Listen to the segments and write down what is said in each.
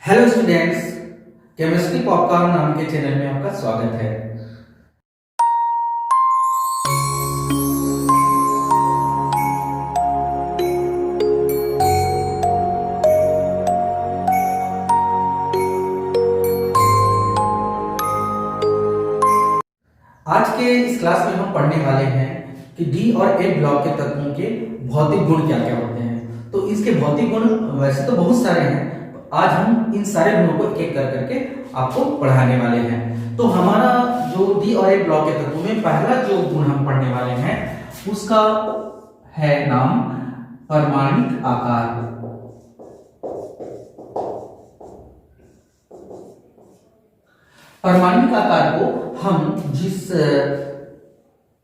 Hello students, chemistry popcorn नाम के channel में आपका स्वागत है। आज के इस क्लास में हम पढ़ने वाले हैं कि डी और ए ब्लॉक के तत्वों के भौतिक गुण क्या क्या होते हैं। तो इसके भौतिक गुण वैसे तो बहुत सारे हैं, आज हम इन सारे गुणों को एक एक कर करके आपको पढ़ाने वाले हैं। तो हमारा जो डी और ए ब्लॉक के तत्वों में पहला जो गुण हम पढ़ने वाले हैं उसका है नाम परमाणिक आकार। परमाणु आकार को हम जिस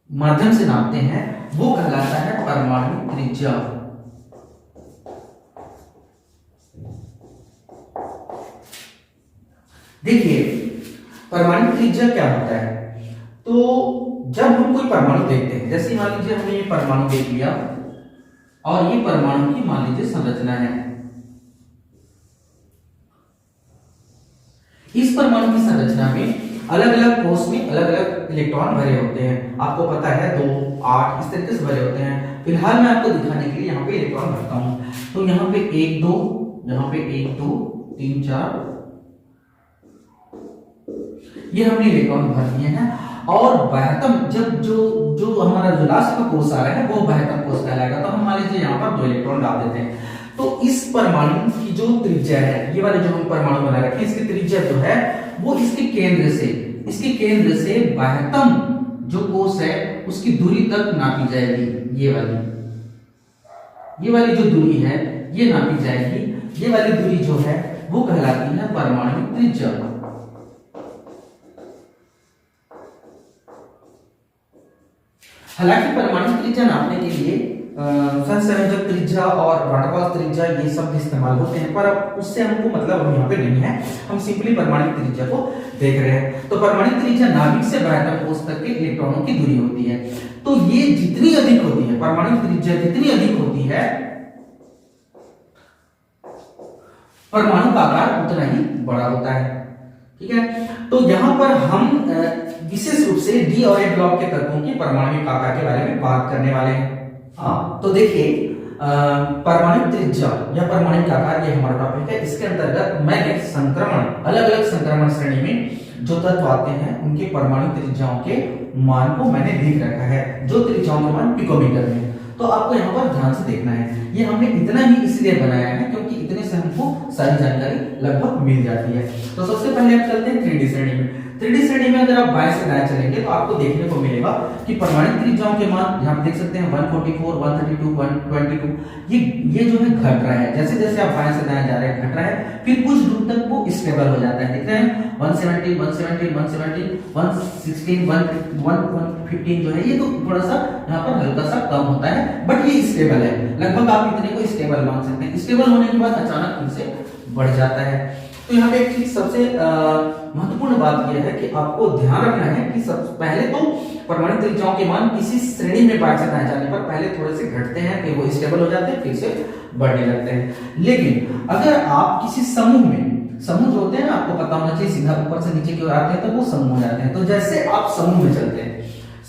माध्यम से नापते हैं वो कहलाता है परमाणु त्रिज्या। देखिए, परमाणु त्रिज्या क्या होता है। तो जब हम कोई परमाणु देखते हैं, जैसे मान लीजिए हमने ये परमाणु देख लिया और ये परमाणु की मान लीजिए संरचना है। इस परमाणु की संरचना में अलग अलग कोष में अलग अलग इलेक्ट्रॉन भरे होते हैं। आपको पता है 2, 8 इस तरीके से भरे होते हैं। फिलहाल मैं आपको दिखाने के लिए यहाँ पे इलेक्ट्रॉन भरता हूँ। तो यहाँ पे 1 2, यहाँ पे 1 2 3 4 ये हमने इलेक्ट्रॉन भर दिए हैं। और बहत्तम जब जो जो हमारा जो लास्ट का कोष आ रहा है वो बहत्तम कोष कहलाएगा। तो हम मान लीजिए यहाँ पर 2 इलेक्ट्रॉन डाल देते हैं। तो इस परमाणु की जो त्रिज्या है, ये वाले जो हम परमाणु बना रखे हैं, इसकी त्रिज्या जो है वो इसके केंद्र से बाह्यतम जो कोष है उसकी दूरी तक नापी जाएगी। ये वाली जो दूरी है ये नापी जाएगी। ये वाली दूरी जो है वो कहलाती है परमाणु त्रिज्या। हालांकि परमाणु त्रिज्या नापने के लिए सहसंयोजक त्रिज्या और वाटरफॉल त्रिज्या ये सब इस्तेमाल होते हैं, पर अब उससे हमको मतलब अब यहाँ पे नहीं है। हम सिंपली परमाणु त्रिज्या को देख रहे हैं। तो परमाणु त्रिज्या नाभिक से बाह्यतम कोष तक के इलेक्ट्रॉनों की दूरी होती है। तो ये जितनी अधिक होती है, परमाणु त्रिज्या जितनी अधिक होती है, परमाणु का आकार उतना ही बड़ा होता है। ठीक है, तो यहाँ पर हम विशेष रूप से डी और ए ब्लॉक के तत्वों की परमाणु आकार के बारे में बात करने वाले हैं। तो देखिए, परमाणु त्रिज्या या परमाणु आकार ये हमारा टॉपिक है। इसके अंतर्गत मैंने संक्रमण अलग अलग संक्रमण श्रेणी में जो तत्व आते हैं उनके परमाणु त्रिज्याओं के मान को मैंने लिख रखा है, जो त्रिज्याओं का मान पिकोमीटर में। तो आपको यहाँ पर ध्यान से देखना है। ये हमने इतना ही इसलिए बनाया है क्योंकि इतने से हमको सारी जानकारी लगभग मिल जाती है। तो सबसे पहले हम चलते हैं 3D श्रेणी में। 3D श्रेणी में अगर आप बाएं से दाएं चलेंगे तो आपको देखने को मिलेगा कि परमाणु त्रिज्याओं के मान यहाँ देख सकते हैं 144, 132, 122। ये जो है घट रहा है। जैसे जैसे आप बाएं से दाएं जा रहे हैं घट रहा है, फिर कुछ दूर तक वो स्टेबल हो जाता है। दिख रहे हैं 117, 117, 117, 116, 115 जो है ये तो थोड़ा सा यहाँ पर हल्का सा कम होता है, बट ये स्टेबल है। लगभग आप इतने को स्टेबल मान सकते हैं। स्टेबल होने के बाद अचानक इनसे बढ़ जाता है। तो यहाँ पे एक चीज सबसे महत्वपूर्ण बात यह है कि आपको ध्यान रखना है कि सब पहले तो परमाणु त्रिज्याओं के मान किसी श्रेणी में बाएं से दाएं जाने पर पहले थोड़े से घटते हैं, फिर वो स्टेबल हो जाते हैं, फिर से बढ़ने लगते हैं। लेकिन अगर आप किसी समूह में, समूह जो होते हैं आपको पता होना चाहिए, सीधा ऊपर से नीचे की ओर आते हैं तो वो समूह हो जाते हैं। तो जैसे आप समूह में चलते हैं,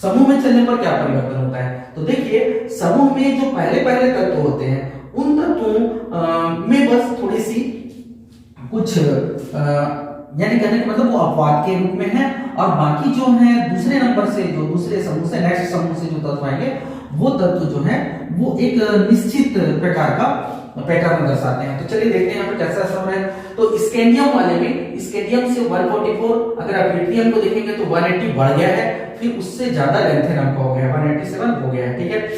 समूह में चलने पर क्या परिवर्तन होता है। तो देखिए, समूह में जो पहले पहले तत्व होते हैं उन तत्वों में बस थोड़ी सी कुछ यानी कहने का मतलब वो अपवाद के रूप में है, और बाकी जो है दूसरे नंबर से, जो दूसरे समूह से, नेक्स्ट समूह से जो तत्व आएंगे वो तत्व जो है वो एक निश्चित प्रकार का पैटर्न दर्शाते हैं। तो चलिए देखते हैं यहाँ पर कैसा समूह है। तो स्कैंडियम वाले में, स्कैंडियम से 144, अगर आप लिथियम को देखेंगे तो 180 बढ़ गया है, फिर उससे ज्यादा लेंथेनम का हो गया, 187 हो गया है। ठीक है,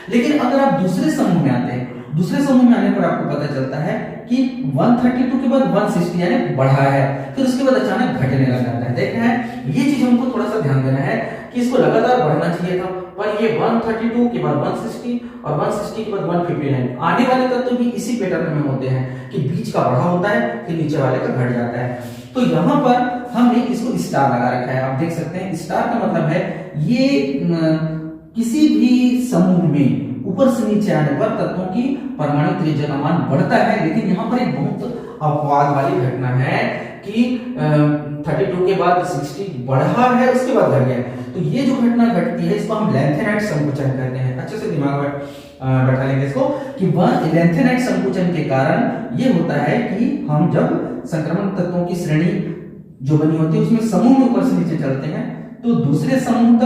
लेकिन अगर आप दूसरे समूह में आते हैं, दूसरे समूह में आने पर आपको पता चलता है कि 132 के बाद 160 यानी बढ़ा है, फिर उसके बाद अचानक घटने लग जाता है। देख रहे हैं, ये चीज हमको थोड़ा सा ध्यान देना है कि इसको लगातार बढ़ना चाहिए था, पर ये 132 के बाद 160 और 160 के बाद 159 आने वाले तत्व भी इसी पैटर्न में होते हैं कि बीच का बढ़ा होता है फिर नीचे वाले का घट जाता है। तो यहाँ पर हमने इसको स्टार लगा रखा है। आप देख सकते हैं स्टार का मतलब है ये किसी भी समूह में ऊपर से नीचे आने पर तत्वों की परमाणु त्रिज्या का मान बढ़ता है, लेकिन यहाँ पर एक बहुत अपवाद वाली घटना है कि 32 के बाद 60 बढ़ा है, उसके बाद घट गया। तो ये जो घटना घटती है इसको हम लेंथेनाइट संकुचन कहते हैं। अच्छे से दिमाग में बैठा लेंगे इसको कि वह लेंथेनाइट संकुचन के कारण ये होता है कि हम जब संक्रमण तत्वों की श्रेणी जो बनी होती है उसमें समूह में ऊपर से नीचे चलते हैं तो दूसरे श्रेणी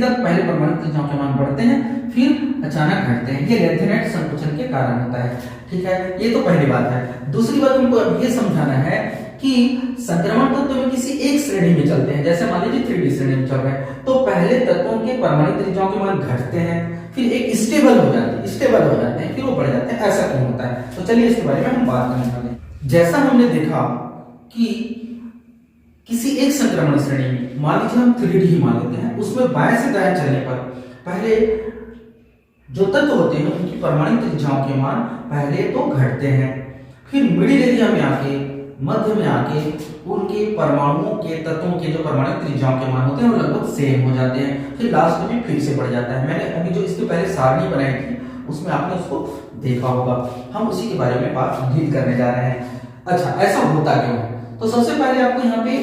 तक पहले परमाणु त्रिज्याओं के मान बढ़ते हैं, फिर अचानक घटते हैं। ये लेंथेनाइट संकुचन के कारण होता है। ठीक है, ये तो पहली बात है। दूसरी बात हमको अब ये समझाना है कि संक्रमण तत्व में किसी एक श्रेणी में चलते हैं, जैसे मान लीजिए 3D श्रेणी में चल रहे हैं, तो पहले तत्वों के परमाणु त्रिज्याओं के मान घटते हैं, फिर एक स्टेबल हो जाते हैं, फिर वो बढ़ जाते हैं। ऐसा क्यों होता है? तो चलिए इसके बारे में हम बात करने वाले हैं। जैसा हमने देखा कि किसी एक संक्रमण श्रेणी में मान लीजिए हम 3D ही मान लेते हैं, उसमें बाएं से दाएं चलने पर पहले जो तत्व होते हैं उनकी परमाणु त्रिज्याओं के मान पहले तो घटते हैं, फिर मिडिल एरिया में आके, मध्य में आके उनके परमाणुओं के तत्वों के जो परमाणु त्रिज्याओं के मान होते हैं वो लगभग सेम हो जाते हैं, फिर लास्ट में फिर से बढ़ जाता है। मैंने अभी जो इसके पहले सारणी बनाई थी उसमें आपने उसको देखा होगा, हम उसी के बारे में बात डील करने जा रहे हैं। अच्छा, ऐसा होता क्यों है? तो सबसे पहले आपको यहाँ पे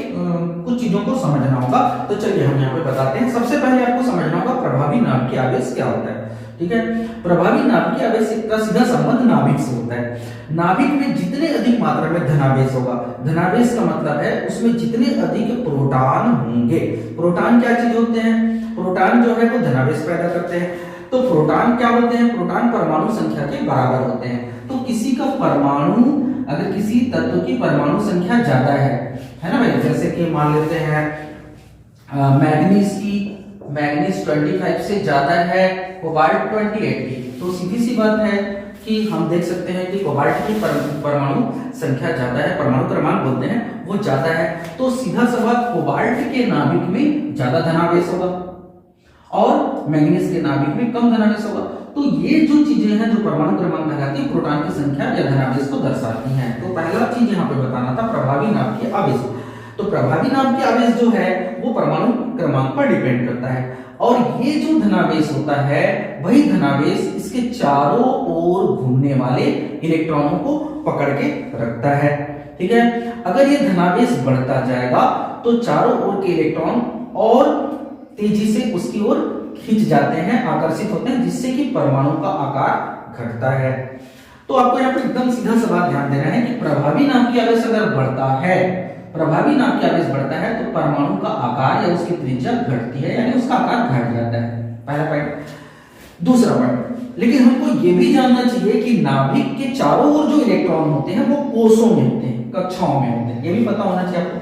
कुछ चीजों को समझना होगा। तो चलिए हम यहाँ पे बताते हैं। सबसे पहले आपको समझना होगा प्रभावी नाभिकीय आवेश क्या होता है। ठीक है, प्रभावी नाभिकीय आवेश का सीधा संबंध नाभिक से होता है। नाभिक में जितने अधिक मात्रा में धनावेश होगा, धनावेश का मतलब है उसमें जितने अधिक प्रोटॉन होंगे। प्रोटॉन क्या चीज होते हैं? प्रोटॉन जो है वो धनावेश पैदा करते हैं। तो प्रोटॉन क्या होते हैं? प्रोटॉन परमाणु संख्या के बराबर होते हैं। तो किसी का परमाणु, अगर किसी तत्व की परमाणु संख्या ज्यादा है ना भाई, जैसे कि मान लेते हैं मैग्नीज 25 से ज्यादा है, कोबाल्ट 28 की, तो सीधी सी बात है कि हम देख सकते हैं कि कोबाल्ट की परमाणु संख्या ज्यादा है, परमाणु क्रमांक बोलते हैं वो ज्यादा है, तो सीधा सवाल कोबाल्ट के नाभिक में ज्यादा धनावेश होगा और मैग्नीज के नाभिक में कम धनावेश होगा। तो ये जो चीजें हैं जो परमाणु क्रमांक कहलाती है, प्रोटॉन की संख्या या धनावेश को दर्शाती हैं। तो पहला चीज यहाँ पे बताना था प्रभावी नाभिकीय आवेश। तो प्रभावी नाभिकीय आवेश जो है वो परमाणु क्रमांक पर डिपेंड करता है, और ये जो धनावेश होता है वही धनावेश इसके चारों ओर घूमने वाले इलेक्ट्रॉनों को पकड़ के रखता है। ठीक है, अगर ये धनावेश बढ़ता जाएगा तो चारों ओर के इलेक्ट्रॉन और तेजी से उसकी ओर खिंच जाते हैं, आकर्षित होते हैं, जिससे कि परमाणु का आकार घटता है। तो आपको यहाँ पे एकदम सीधा सवाल ध्यान देना है कि प्रभावी नाभिकीय आवेश अगर बढ़ता है, प्रभावी नाभिकीय आवेश बढ़ता है तो परमाणु का आकार या उसकी त्रिज्या घटती है, यानी उसका आकार घट जाता है। पहला पॉइंट। दूसरा पॉइंट, लेकिन हमको ये भी जानना चाहिए कि नाभिक के चारों ओर जो इलेक्ट्रॉन होते हैं वो कोषों में होते हैं, कक्षाओं में होते हैं, ये भी पता होना चाहिए आपको।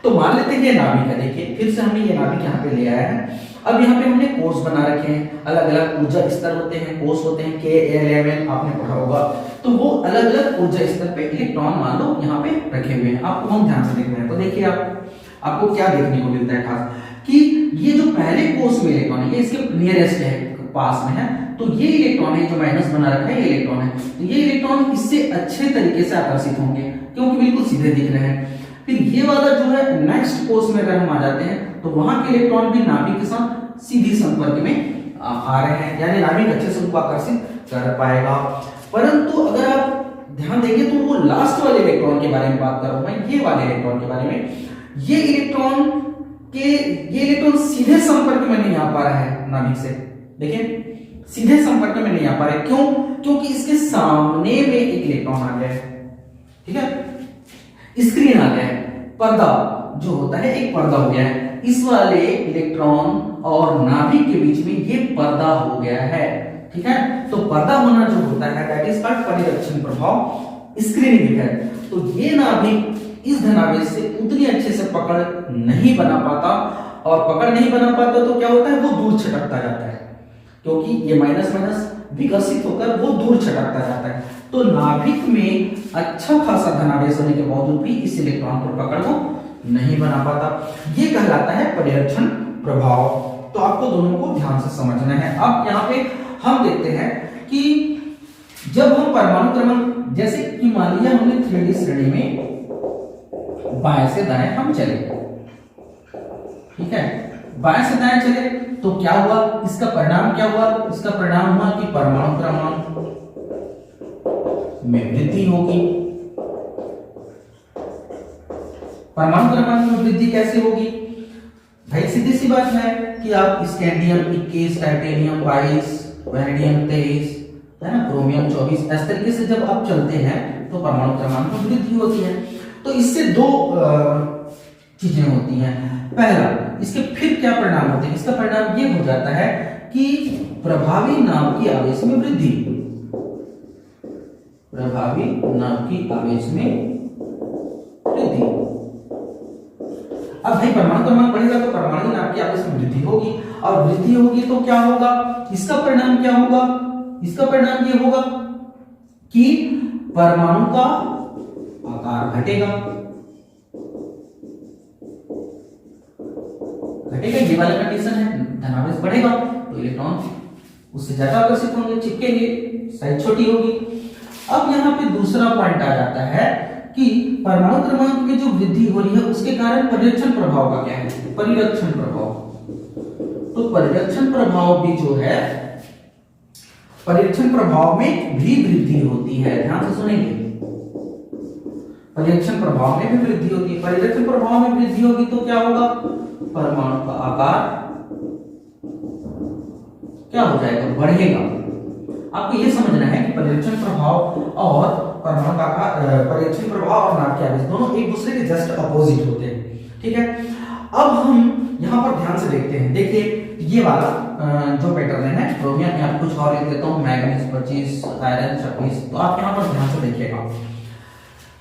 तो मान लेते हैं ये नाभिक है, देखिए फिर से हमने ये नाभिक यहाँ पे ले आया है। अब यहाँ पे हमने कोष बना रखे हैं, अलग अलग ऊर्जा स्तर होते हैं, कोष होते हैं, K, L, M, N आपने पढ़ा होगा। तो वो अलग अलग ऊर्जा स्तर पे इलेक्ट्रॉन मान लो यहाँ पे रखे हुए हैं, आपको हम ध्यान से देख रहे हैं। तो देखिए आपको क्या देखने को मिलता है खास कि ये जो पहले कोष में इलेक्ट्रॉन है ये इसके नियरेस्ट है, पास में है, तो ये इलेक्ट्रॉन है जो माइनस बना रखा है, ये इलेक्ट्रॉन है, तो ये इलेक्ट्रॉन इससे अच्छे तरीके से आकर्षित होंगे क्योंकि बिल्कुल सीधे दिख रहे हैं। फिर ये वाला जो है नेक्स्ट कोष में अगर हम आ जाते हैं तो वहां के इलेक्ट्रॉन भी नाभिक के साथ सीधी संपर्क में आ रहे हैं, यानी नाभिक अच्छे से उनको आकर्षित कर पाएगा। परंतु अगर आप ध्यान देंगे तो वो लास्ट वाले इलेक्ट्रॉन के बारे में बात कर रहा हूं मैं, ये वाले इलेक्ट्रॉन के बारे में। ये इलेक्ट्रॉन सीधे संपर्क में नहीं आ पा रहा है नाभिक से, देखिए सीधे संपर्क में नहीं आ पा रहे। क्यों? क्योंकि इसके सामने में एक इलेक्ट्रॉन आ गया है, ठीक है, स्क्रीन आ गया है, पर्दा जो होता है एक पर्दा हो गया है। इस वाले इलेक्ट्रॉन और नाभिक के बीच में ये पर्दा हो गया है, ठीक है। तो पर्दा होना जो होता है दैट इज कॉल्ड परिरक्षण प्रभाव, स्क्रीनिंग इफेक्ट। तो ये नाभिक इस धनावेश से उतनी अच्छे से पकड़ नहीं बना पाता, और पकड़ नहीं बना पाता तो क्या होता है, वो दूर छटकता जाता है, क्योंकि ये माइनस माइनस विकसित होकर वो दूर छटकता जाता है। तो नाभिक में अच्छा खासा धनावेश होने के बावजूद भी इस इलेक्ट्रॉन पर पकड़ वो नहीं बना पाता, ये कहलाता है परिरक्षण प्रभाव। तो आपको दोनों को ध्यान से समझना है। अब यहाँ पे हम देखते हैं कि जब हम परमाणु क्रमांक, जैसे कि मान लिया हमने 3D श्रेणी में बाएं से दाएं हम चले, ठीक है, बाएं से दाएं चले तो क्या हुआ, इसका परिणाम क्या हुआ, इसका परिणाम हुआ कि परमाणु क्रमांक में वृद्धि होगी। परमाणु क्रमांक में वृद्धि कैसे होगी भाई? सीधी सी बात है कि आप स्कैंडियम 21, टाइटेनियम 22, वैनेडियम 23, है ना, क्रोमियम 24, इस तरीके से जब आप चलते हैं तो परमाणु क्रमांक में वृद्धि होती है। तो इससे दो चीजें होती हैं। पहला, इसके फिर क्या परिणाम होते हैं? इसका परिणाम ये हो जाता है कि प्रभावी नाव की आवेश में वृद्धि, प्रभावी नाव की आवेश में वृद्धि। अब भाई परमाणु क्रमांक बढ़ेगा तो परमाणु नाव की आवेश में वृद्धि होगी, और वृद्धि होगी तो क्या होगा? इसका परिणाम क्या होगा? इसका परिणाम ये होगा कि परमाणु का आकार घटेगा, घटेगा, ये वाला कंडीशन है। धनावेश बढ़ेगा तो इलेक्ट्रॉन उससे ज्यादा आकर्षित होंगे, चिपकेंगे, साइज छोटी होगी। अब यहाँ पे दूसरा पॉइंट आ जाता है कि परमाणु क्रमांक में जो वृद्धि हो रही है उसके कारण परिरक्षण प्रभाव का क्या है? परिरक्षण प्रभाव। तो परिरक्षण प्रभाव भी जो है, परिरक्षण प्रभाव में भी वृद्धि होती है। ध्यान से सुनेंगे, परिरक्षण प्रभाव में भी वृद्धि होती है। परिरक्षण प्रभाव में वृद्धि होगी तो क्या होगा? परमाणु का आकार क्या हो जाएगा? बढ़ेगा। आपको यह समझना है कि परिरक्षण प्रभाव और परमाणु का परिरक्षण प्रभाव और नाभिक आवेश दोनों एक दूसरे के जस्ट अपोजिट होते हैं। ठीक है, अब हम यहां पर ध्यान से देखते हैं। देखिए ये वाला जो पैटर्न है, क्रोमियम में आप कुछ और लिख देता हूं, मैग्नीज 25, आयरन 26। तो आप यहां पर ध्यान से देखिएगा,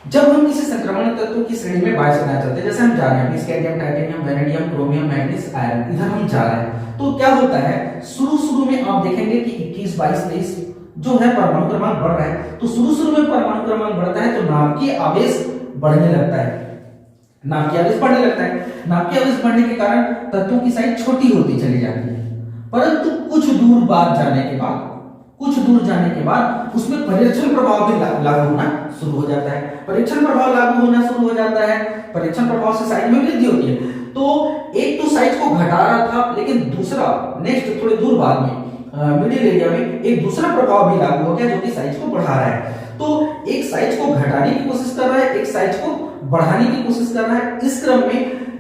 जब हम किसी संक्रमण तत्व की श्रेणी में बायस करना चाहते हैं, जैसे हम जा रहे हैं scandium, titanium, vanadium, chromium, manganese, iron, इधर हम जा रहे हैं, तो क्या होता है? शुरू में आप देखेंगे कि 21, 22, 23 जो है परमाणु क्रमांक बढ़ रहा है। तो शुरू में परमाणु क्रमांक बढ़ता है तो नाभ की आवेश बढ़ने लगता है, नाभ की आवेश बढ़ने लगता है। नाभ की आवेश बढ़ने के कारण तत्वों की साइज छोटी होती चली जाती है, परंतु कुछ दूर जाने के बाद उसमें परिरक्षण प्रभाव भी लागू होना शुरू हो जाता है। परिरक्षण प्रभाव लागू होना शुरू हो जाता है, परिरक्षण प्रभाव से साइज में वृद्धि होती है। तो एक तो साइज को घटा रहा था, लेकिन दूसरा नेक्स्ट थोड़ी दूर बाद में मिडिल एरिया में एक दूसरा प्रभाव भी लागू हो गया जो कि साइज को बढ़ा रहा है। तो एक साइज को घटाने की कोशिश कर रहा है, एक साइज को बढ़ाने की कोशिश कर रहा है। इस क्रम में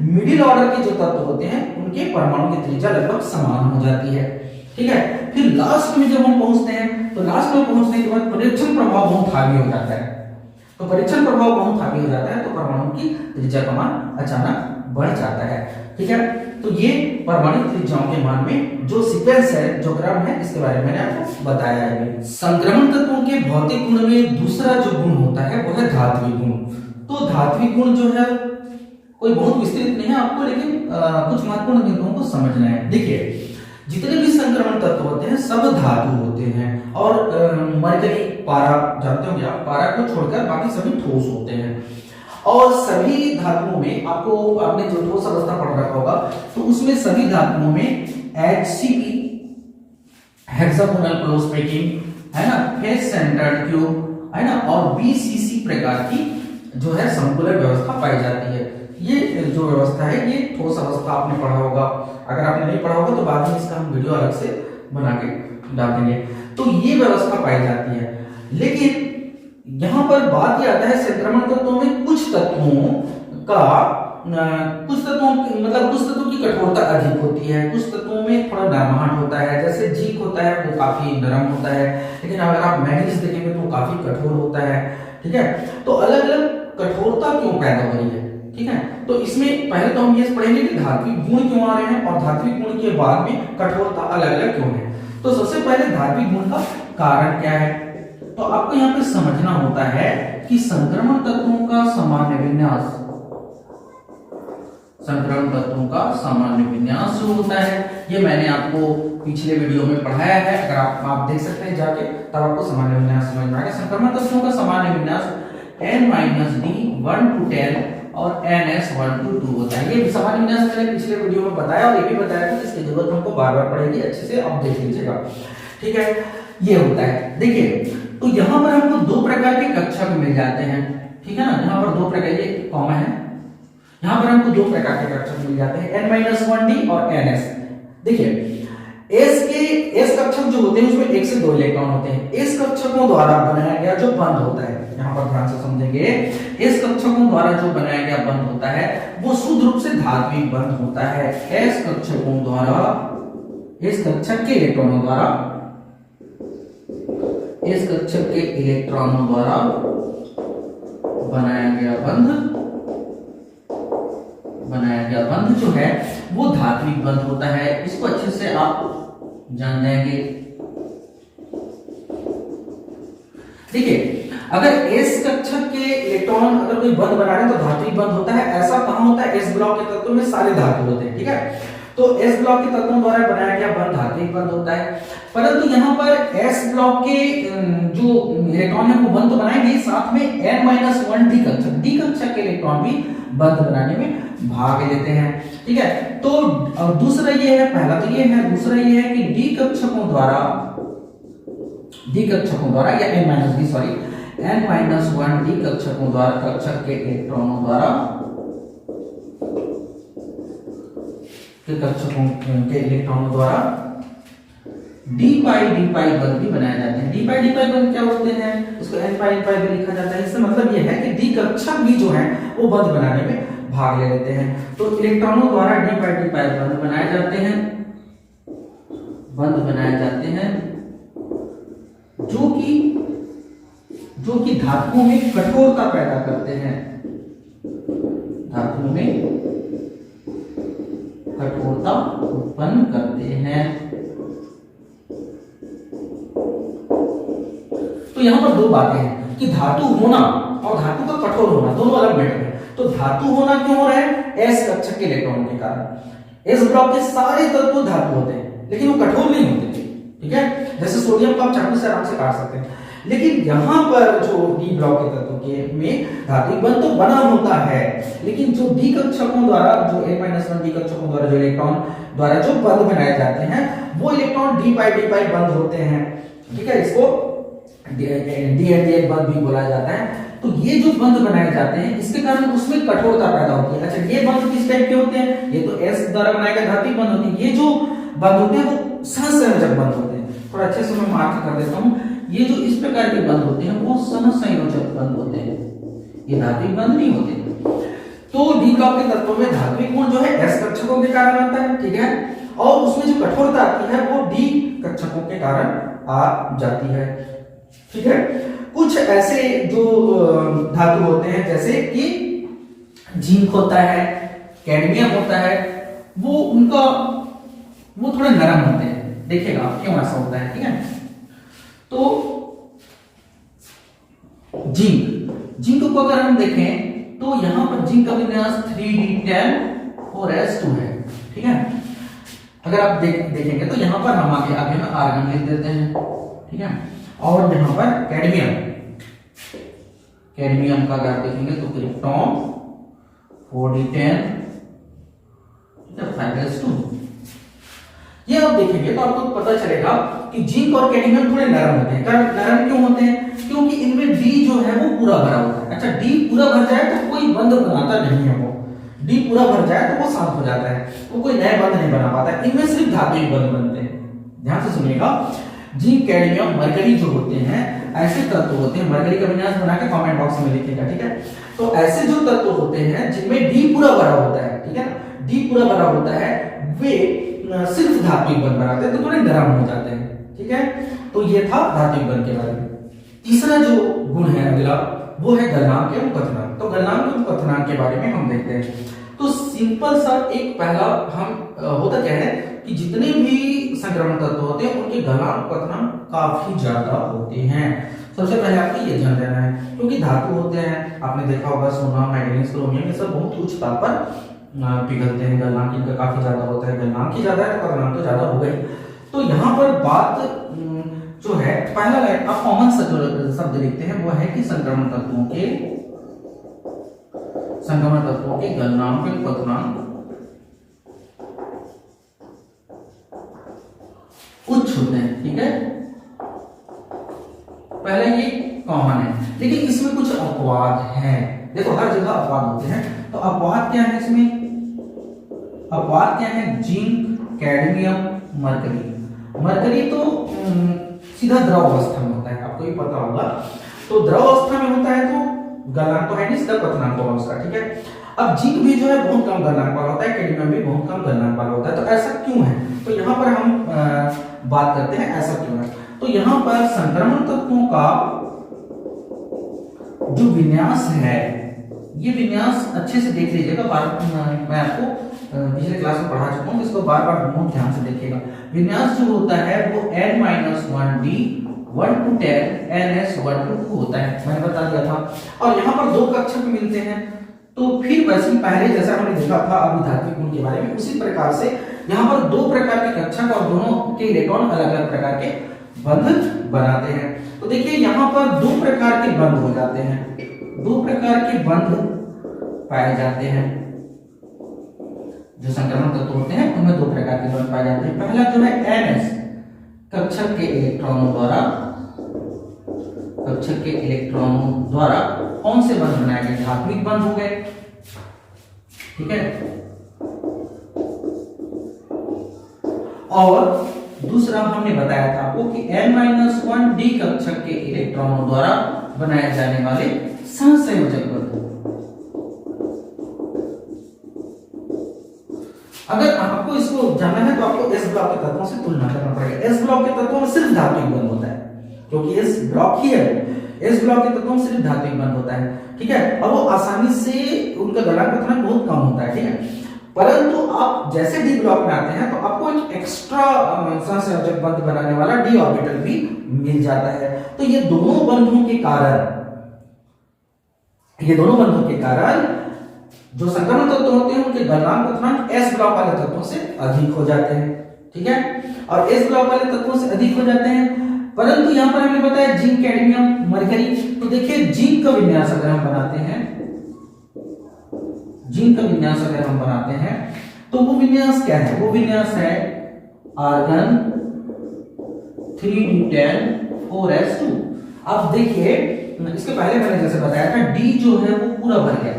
मिडिल ऑर्डर के जो तत्व होते हैं उनके परमाणु की त्रिज्या लगभग समान हो जाती है। ठीक है, फिर लास्ट में जब हम पहुंचते हैं तो लास्ट में पहुंचने के बाद परीक्षण प्रभाव बहुत हावी हो जाता है। तो परीक्षण प्रभाव बहुत हावी हो जाता है तो परमाणु की त्रिज्या का मान अचानक बढ़ जाता है। ठीक है, तो ये परमाणु त्रिज्याओं के मान में जो सीक्वेंस है, जो क्रम है, इसके बारे में मैंने आपको बताया है। संक्रमण तत्वों के भौतिक गुण में दूसरा जो गुण होता है वो है धात्विक गुण। तो धात्विक गुण जो है कोई बहुत विस्तृत नहीं है आपको, लेकिन कुछ महत्वपूर्ण बिंदुओं को समझना है। देखिए, जितने भी संक्रमण तत्व होते हैं सब धातु होते हैं, और मरकरी, पारा जानते होंगे आप, पारा को छोड़कर बाकी सभी ठोस होते हैं। और सभी धातुओं में आपने जो ठोस अवस्था पढ़ रखा होगा, तो उसमें सभी धातुओं में HCP, हेक्सागोनल क्लोज पैकिंग, है ना, फेस सेंटर्ड ट्यूब, है ना, और BCC प्रकार की जो है संकुलन व्यवस्था पाई जाती है। ये जो व्यवस्था है ये ठोस अवस्था आपने पढ़ा होगा, अगर आपने नहीं पढ़ा होगा तो बाद में इसका हम वीडियो अलग से बना के डाल देंगे। तो ये व्यवस्था पाई जाती है, लेकिन यहां पर बात यह आता है संक्रमण तत्वों में कुछ तत्वों की कठोरता अधिक होती है, कुछ तत्वों में थोड़ा नरमाहट होता है। जैसे जिंक होता है वो काफी नरम होता है, लेकिन अगर आप मैग्नीज देखेंगे तो काफी कठोर होता है। ठीक है, तो अलग अलग कठोरता क्यों पैदा हो रही है? ठीक है, तो इसमें पहले तो हम ये पढ़ेंगे कि धात्विक गुण क्यों आ रहे हैं और धात्विक गुण के बाद में कठोरता अलग अलग क्यों है। तो सबसे पहले धात्विक गुण का कारण क्या है, तो आपको यहाँ पे समझना होता है कि संक्रमण तत्वों का सामान्य विन्यास, संक्रमण तत्वों का सामान्य विन्यास जो होता है, ये मैंने आपको पिछले वीडियो में पढ़ाया है। अगर आप देख सकते हैं जाके, तब आपको सामान्य विन्यास समझ में आएगा। संक्रमण तत्वों का सामान्य विन्यास n-d 1 to 10 और ns 1 to 2 होता है। ये सामान्य विन्यास मैंने पिछले वीडियो में बताया, और ये भी बताया कि इसकी जरूरत हमको बार बार पड़ेगी, अच्छे से आप देख लीजिएगा। ठीक है, ये होता है। देखिए, तो यहाँ पर हमको दो प्रकार के कक्षक मिल जाते हैं। ठीक है ना, यहाँ पर दो प्रकार, ये कॉमन है, यहाँ पर हमको दो प्रकार के कक्षक मिल जाते हैं, n-1d और ns। देखिए, एस कक्षक जो होते हैं उसमें 1 से 2 इलेक्ट्रॉन होते हैं। एस कक्षकों द्वारा बनाया गया जो बंध होता है, यहाँ पर ध्यान से समझेंगे, एस कक्षकों द्वारा जो बनाया गया बंध होता है वो शुद्ध रूप से धात्विक बंध होता है। एस कक्षकों द्वारा, एस कक्षक के इलेक्ट्रॉनों द्वारा, इस कक्षक के इलेक्ट्रॉनों द्वारा बनाया गया बंध जो है वो धात्विक बंध होता है। इसको अच्छे से आप जान जाएंगे। देखिए, अगर एस कक्षक के इलेक्ट्रॉन अगर कोई बंध बना रहे हैं तो धात्विक बंध होता है। ऐसा कहां होता है? एस ब्लॉक के तत्वों में सारे धातु होते हैं, ठीक है। तो एस ब्लॉक के तत्वों द्वारा बनाया गया बंध धात्विक बंध होता है। परंतु यहाँ पर एस ब्लॉक के जो इलेक्ट्रॉन है वो बंध तो बनाएंगे, साथ में n-1 डी कक्षक के इलेक्ट्रॉन भी बंध बनाने में भाग लेते हैं, ठीक है। तो दूसरा ये है, पहला तो ये है, दूसरा ये है कि डी कक्षकों द्वारा या n-1 डी कक्षकों द्वारा, कक्षक के इलेक्ट्रॉनों द्वारा, कक्षकों के इलेक्ट्रॉनों द्वारा डी पाई बंध भी बनाए जाते हैं। डी पाई बंध क्या होते हैं? इसको n पाई भी लिखा जाता है। इससे मतलब यह है कि डी कक्षक भी जो है वो बंध बनाने में भाग ले लेते हैं। तो इलेक्ट्रॉनों द्वारा डी पाई बंध बनाए जाते हैं, जो कि धातुओं में कठोरता पैदा करते हैं, धातुओं में कठोरता उत्पन्न करते हैं। तो यहां पर दो बातें हैं कि धातु होना और धातु का कठोर होना दोनों अलग मैटर है। तो धातु होना क्यों हो रहा है? एस कक्षक के इलेक्ट्रॉन के कारण। एस ब्लॉक के सारे तत्व धातु होते हैं लेकिन वो कठोर नहीं होते, ठीक है। जैसे सोडियम को आप चाकू से आराम से काट सकते हैं, लेकिन यहां पर जो डी ब्लॉक के तत्वों के में धात्विक बंध तो बना होता है, लेकिन जो डी कक्षकों द्वारा, जो n-1 डी कक्षकों द्वारा जो इलेक्ट्रॉन द्वारा जो बंध बनाए जाते हैं वो इलेक्ट्रॉन डी पाई बंध होते हैं, ठीक है। इसको डी बंध भी बोला जाता है। तो ये जो बंध बनाए जाते हैं इसके कारण उसमें कठोरता पैदा होती है। अच्छा, ये बंध किस टाइप के होते हैं? ये तो एस द्वारा बनाए गए धात्विक बंध होते हैं। ये जो बंध होते हैं वो सहसंयोजक बंध होते हैं। थोड़ा अच्छे से मैं मार्क कर देता हूं, ये जो इस प्रकार के बंध होते हैं वो सहसंयोजक बंध होते हैं, ये धात्विक बंध नहीं होते। तो डी ब्लॉक के तत्वों में धात्विक गुण जो है एस कक्षकों के कारण आता है, ठीक है, और उसमें जो कठोरता आती है वो डी कक्षकों के कारण आ जाती है, ठीक है। कुछ ऐसे जो धातु होते हैं जैसे कि जिंक होता है, कैडमियम होता है, वो थोड़े नरम होते हैं। देखिएगा क्यों ऐसा होता है, ठीक है। तो जिंक को अगर हम देखें तो यहां पर जिंक का विन्यास 3d10 है, ठीक है। अगर आप देखेंगे तो यहां पर हम आगे में आर्गन लिख देते हैं, ठीक है। और यहां पर कैडमियम का अगर देखेंगे तो क्रिप्टॉन 4d10 5s2। ये आप देखेंगे तो आपको पता चलेगा कि जिंक और कैडमियम थोड़े नरम होते हैं। नरम क्यों होते हैं? क्योंकि इनमें डी जो है वो पूरा भरा होता है। अच्छा, डी पूरा भर जाए तो कोई बंध बनाता नहीं है, वो डी पूरा भर जाए तो वो शांत हो जाता है, वो कोई नए बंध नहीं बना पाता। इनमें सिर्फ धात्विक बंध बनते हैं। ध्यान से सुनिएगा, जिंक, कैडमियम, मरकरी जो होते हैं ऐसे तत्व होते हैं। मरकरी का विन्यास बना के कमेंट बॉक्स में लिखिएगा, ठीक है। तो ऐसे जो तत्व होते हैं जिनमें डी पूरा भरा होता है, ठीक है, डी पूरा भरा होता है, वे सिर्फ धात्विक बंध बनाते हैं, तो थोड़े नरम हो जाते हैं, ठीक है। तो ये था धात्विक बंध के बारे में। तीसरा जो गुण है अगला वो है गलनांक एवं क्वथनांक। तो गलनांक एवं क्वथनांक के बारे में हम देखते हैं। तो सिंपल सा एक पहला होता क्या है कि जितने भी संक्रमण तत्व होते हैं उनके गलनांक क्वथनांक काफी ज्यादा होते हैं। सबसे पहले आपको ये जान लेना है, क्योंकि धातु होते हैं, आपने देखा होगा सोना, मैंगनीज, क्रोमियम, ये सब बहुत उच्च ताप पर पिघलते हैं। गलनांक इनका काफी ज्यादा होता है। गलनांक ही ज्यादा है तो क्वथनांक तो ज्यादा हो गई। तो यहाँ पर बात जो है, पहला आप कॉमन शब्द लिखते हैं वो है कि संक्रमण तत्वों के गलनांक एवं क्वथनांक उच्च होते हैं, ठीक है। पहले ये कॉमन है, लेकिन इसमें कुछ अपवाद हैं। देखो हर जगह अपवाद होते हैं, तो अपवाद क्या है इसमें? अपवाद क्या है? जिंक, कैडमियम, मरकरी, मरकरी तो सीधा द्रव अवस्था में होता है, आपको भी पता होगा। तो द्रव अवस्था में होता है तो गलनांक तो है नहीं, सीधा क्वथनांक होगा उसका, ठीक है। अब जिंक भी जो है बहुत कम गलनांक वाला होता है, कैडमियम भी बहुत कम गलनांक वाला होता है। तो ऐसा क्यों है? तो यहाँ पर हम बात करते हैं ऐसा क्यों है। तो यहाँ पर संक्रमण तत्वों का जो विन्यास है, ये विन्यास अच्छे से देख लीजिएगा। मैं आपको पिछले क्लास में पढ़ा चुका हूँ, इसको बार बार बहुत ध्यान से देखिएगा। विन्यास जो होता है वो n-1d 1 to 10 ns 1 to 2 होता है, मैंने बता दिया था। और यहाँ पर दो कक्षक मिलते हैं, तो फिर वैसे ही पहले जैसा हमने देखा था अभिधात्विक गुण के बारे में, उसी प्रकार से यहाँ पर दो प्रकार के कक्षक और दोनों के इलेक्ट्रॉन अलग अलग प्रकार के बंध बनाते हैं। तो देखिए यहाँ पर दो प्रकार के बंध हो जाते हैं, दो प्रकार के बंध पाए जाते हैं। जो संक्रमण तत्व होते हैं उनमें दो प्रकार के बंध पाए जाते हैं। पहला जो है ns कक्षक के इलेक्ट्रॉनों द्वारा, कक्षक के इलेक्ट्रॉनों द्वारा कौन से बंध बनाए गए? धात्विक बंध हो गए, ठीक है। और दूसरा हमने बताया था आपको कि n-1d कक्षक के इलेक्ट्रॉनों द्वारा बनाए जाने वाले सहसंयोजक बंध। अगर आपको इसको जानना है तो आपको एस ब्लॉक के तत्वों से तुलना करना पड़ेगा। एस ब्लॉक के तत्वों में सिर्फ धात्विक बंध होता है, क्योंकि एस ब्लॉक ही है, एस ब्लॉक के तत्वों में सिर्फ धात्विक बंध होता है, ठीक है। और वो आसानी से उनका गलनांक पथनांक बहुत कम होता है, ठीक है। परंतु आप जैसे डी ब्लॉक में आते हैं तो आपको एक एक्स्ट्रा सहसंयोजक बंध बनाने वाला डी ऑर्बिटल भी मिल जाता है। तो ये दोनों बंधों के कारण जो संक्रमण तत्व होते हैं उनके गलनांक पथनांक एस ब्लॉक वाले तत्वों से अधिक हो जाते हैं, ठीक है। और एस ब्लॉक वाले तत्वों से अधिक हो जाते हैं। परंतु यहाँ पर हमने बताया जिंक, कैडमियम, मरकरी। तो देखिए जिंक का विन्यास अगर हम बनाते हैं, जिंक का विन्यास अगर हम बनाते हैं तो वो विन्यास क्या है? वो विन्यास है आर्गन 3d10 4s2। अब देखिए इसके पहले मैंने जैसे बताया था डी जो है वो पूरा भर गया,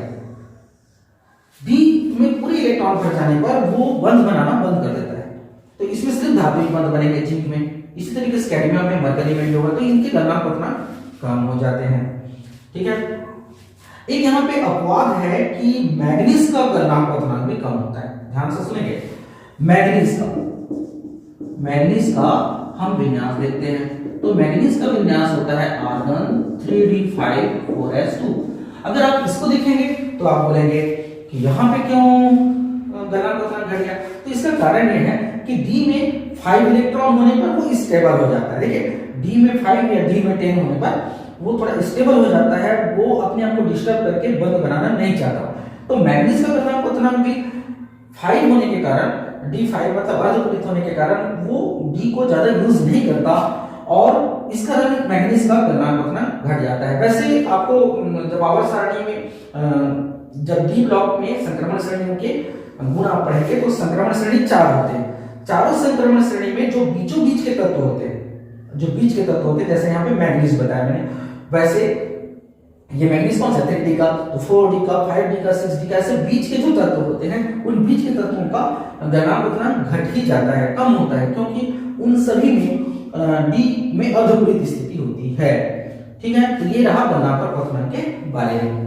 डी में पूरे इलेक्ट्रॉन भर जाने पर वो बंध बनाना बंद कर देता है। तो इसमें सिर्फ धात्विक बंध बनेंगे जिंक में। इसी तरीके से कैडमियम में, मरकरी में भी होगा, तो इनके गलनांक पथनांक कम हो जाते हैं, ठीक है। एक यहाँ पे अपवाद है कि मैग्नीज का गलनांक पथनांक भी कम होता है, ध्यान से सुनेंगे। मैग्नीज का हम विन्यास देखते हैं, तो मैग्नीज का विन्यास होता है आर्गन 3d5 4s2। अगर आप इसको देखेंगे तो आप बोलेंगे कि यहाँ पे क्यों गलनांक पथनांक घट गया? तो इसका कारण यह है कि डी में 5 इलेक्ट्रॉन होने पर वो स्टेबल हो जाता है। देखिए डी में 5 या डी में 10 होने पर वो थोड़ा स्टेबल हो जाता है, वो अपने आप को डिस्टर्ब करके बंद बनाना नहीं चाहता। तो मैग्नीज का गलनांक पथनांक भी 5 होने के कारण, D5 मतलब अर्धकुलित होने के कारण वो डी को ज्यादा यूज नहीं करता और इस कारण मैग्नीज का गलनांक पथनांक घट जाता है। वैसे आपको जब आवर्त सारणी में जब डी ब्लॉक में संक्रमण श्रेणियों के गुण आप पढ़ेंगे तो संक्रमण श्रेणी 4 होते हैं। चारों संक्रमण श्रेणी में जो बीचों बीच के तत्व होते हैं, जो बीच के तत्व होते हैं, जैसे यहाँ पे मैग्नीज बताया मैंने, वैसे ये मैग्नीज कौन सा है? 3d का, तो 4d का, 5d का, 6d का, ऐसे बीच के जो तत्व होते हैं उन बीच के तत्वों का गलनांक पथनांक घट ही जाता है, कम होता है, क्योंकि उन सभी में डी में अर्धकुलित स्थिति होती है, ठीक है। तो ये रहा गलनांक पथनांक के बारे में।